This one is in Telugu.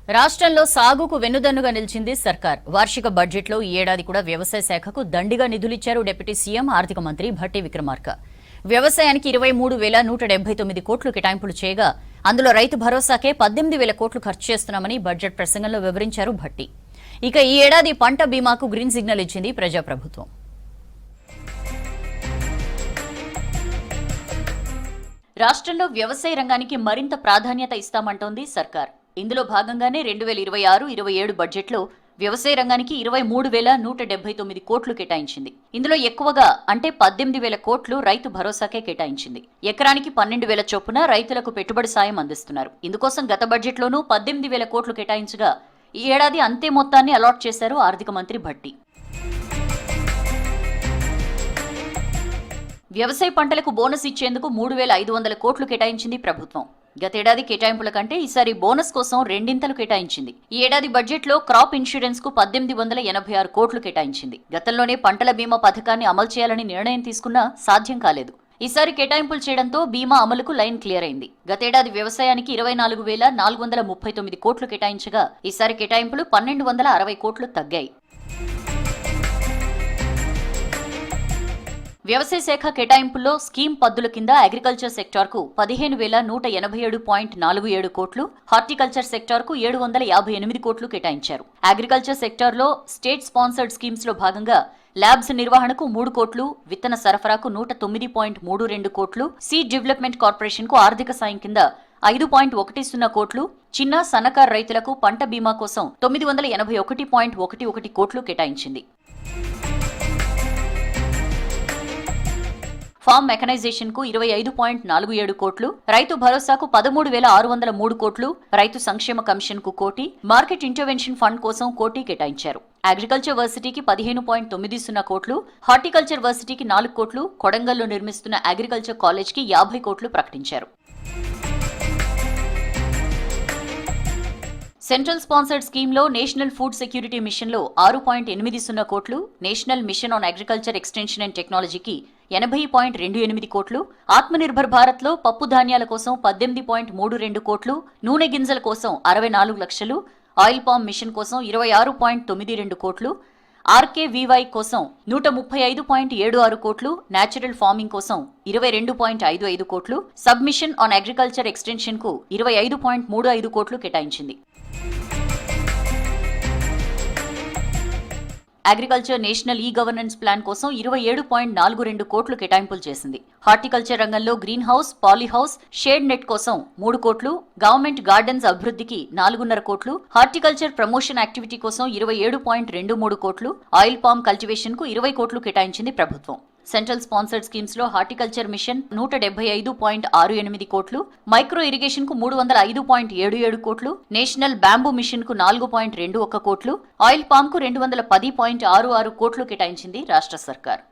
రాష్ట్రంలో సాగుకు వెన్నుదన్నుగా నిలిచింది సర్కార్. వార్షిక బడ్జెట్లో ఈ ఏడాది కూడా వ్యవసాయ శాఖకు దండిగా నిధులిచ్చారు డిప్యూటీ సీఎం ఆర్థిక మంత్రి భట్టి విక్రమార్క. వ్యవసాయానికి 23,179 కోట్లు కేటాయింపులు చేయగా అందులో రైతు భరోసాకే 18,000 కోట్లు ఖర్చు చేస్తున్నామని బడ్జెట్ ప్రసంగంలో వివరించారు భట్టి. ఇక ఈ ఏడాది పంట బీమాకు గ్రీన్ సిగ్నల్ ఇచ్చింది ప్రజాప్రభుత్వం. రాష్ట్రంలో వ్యవసాయ రంగానికి మరింత ప్రాధాన్యత ఇస్తామంటోంది సర్కార్. ఇందులో భాగంగానే 2026-27 బడ్జెట్లో వ్యవసాయ రంగానికి 23,179 కోట్లు కేటాయించింది. ఇందులో ఎక్కువగా అంటే 18,000 కోట్లు రైతు భరోసాకే కేటాయించింది. ఎకరానికి 12,000 చొప్పున రైతులకు పెట్టుబడి సాయం అందిస్తున్నారు. ఇందుకోసం గత బడ్జెట్లోనూ 18,000 కోట్లు కేటాయించగా ఈ ఏడాది అంతే మొత్తాన్ని అలాట్ చేశారు ఆర్థిక మంత్రి భట్టి. వ్యవసాయ పంటలకు బోనస్ ఇచ్చేందుకు 3,500 కోట్లు కేటాయించింది ప్రభుత్వం. గతేడాది కేటాయింపుల కంటే ఈసారి బోనస్ కోసం రెండింతలు కేటాయించింది. ఈ ఏడాది బడ్జెట్లో క్రాప్ ఇన్సూరెన్స్ కు 1886 కోట్లు కేటాయించింది. గతంలోనే పంటల బీమా పథకాన్ని అమలు చేయాలని నిర్ణయం తీసుకున్నా సాధ్యం కాలేదు. ఈసారి కేటాయింపులు చేయడంతో బీమా అమలుకు లైన్ క్లియర్ అయింది. గతేడాది వ్యవసాయానికి 24,439 కోట్లు కేటాయించగా ఈసారి కేటాయింపులు 1,260 కోట్లు తగ్గాయి. వ్యవసాయ శాఖ కేటాయింపుల్లో స్కీమ్ పద్దుల కింద అగ్రికల్చర్ సెక్టార్కు 15,177.47 కోట్లు, హార్టికల్చర్ సెక్టార్కు 758 కోట్లు కేటాయించారు. అగ్రికల్చర్ సెక్టార్లో స్టేట్ స్పాన్సర్డ్ స్కీమ్స్ లో భాగంగా ల్యాబ్స్ నిర్వహణకు 3 కోట్లు, విత్తన సరఫరాకు 109.32 కోట్లు, సీడ్ డెవలప్మెంట్ కార్పొరేషన్ కు ఆర్థిక సాయం కింద 5.10 కోట్లు, చిన్న సన్నకారు రైతులకు పంట బీమా కోసం 981.11 కోట్లు కేటాయించింది. ఫార్మ్ మెకనైజేషన్ కు 25.47 కోట్లు, రైతు భరోసాకు 13,603 కోట్లు, రైతు సంక్షేమ కమిషన్ కు 1 కోటి, మార్కెట్ ఇంటర్వెన్షన్ ఫండ్ కోసం 1 కోటి కేటాయించారు. అగ్రికల్చర్ వర్సిటీకి 15.90 కోట్లు, హార్టికల్చర్ వర్సిటీకి 4 కోట్లు, కొడంగల్లో నిర్మిస్తున్న అగ్రికల్చర్ కాలేజ్ కి 50 కోట్లు ప్రకటించారు. సెంట్రల్ స్పాన్సర్డ్ స్కీమ్లో నేషనల్ ఫుడ్ సెక్యూరిటీ మిషన్లో 6.80 కోట్లు, national mission on agriculture extension and టెక్నాలజీకి 80.28 కోట్లు, ఆత్మనిర్భర్ భారత్లో పప్పు ధాన్యాల కోసం 18.32 కోట్లు, నూనె గింజల కోసం 64 లక్షలు, ఆయిల్ పామ్ మిషన్ కోసం 26.92 కోట్లు, ఆర్కేవీవై కోసం 135.76 కోట్లు, న్యాచురల్ ఫార్మింగ్ కోసం 22.55 కోట్లు, సబ్మిషన్ ఆన్ అగ్రికల్చర్ ఎక్స్టెన్షన్ కు 25.35 కోట్లు కేటాయించింది. Agriculture national e governance plan కోసం 27.42 కోట్లు కేటాయింపులు చేసింది. హార్టికల్చర్ రంగంలో green house, poly house, shade net కోసం 3 కోట్లు, గవర్నమెంట్ గార్డెన్స్ అభివృద్ధికి 4.5 కోట్లు, హార్టికల్చర్ ప్రమోషన్ యాక్టివిటీ కోసం 27.23 కోట్లు, ఆయిల్ పామ్ కల్టివేషన్ కు 20 కోట్లు కేటాయించింది ప్రభుత్వం. సెంట్రల్ స్పాన్సర్డ్ స్కీమ్స్ లో హార్టికల్చర్ మిషన్ 175.68 కోట్లు, మైక్రో ఇరిగేషన్ కు 305.77 కోట్లు, నేషనల్ బ్యాంబూ మిషన్ కు 4.21 కోట్లు, ఆయిల్ పామ్ కు 210.66 కోట్లు కేటాయించింది రాష్ట్ర సర్కార్.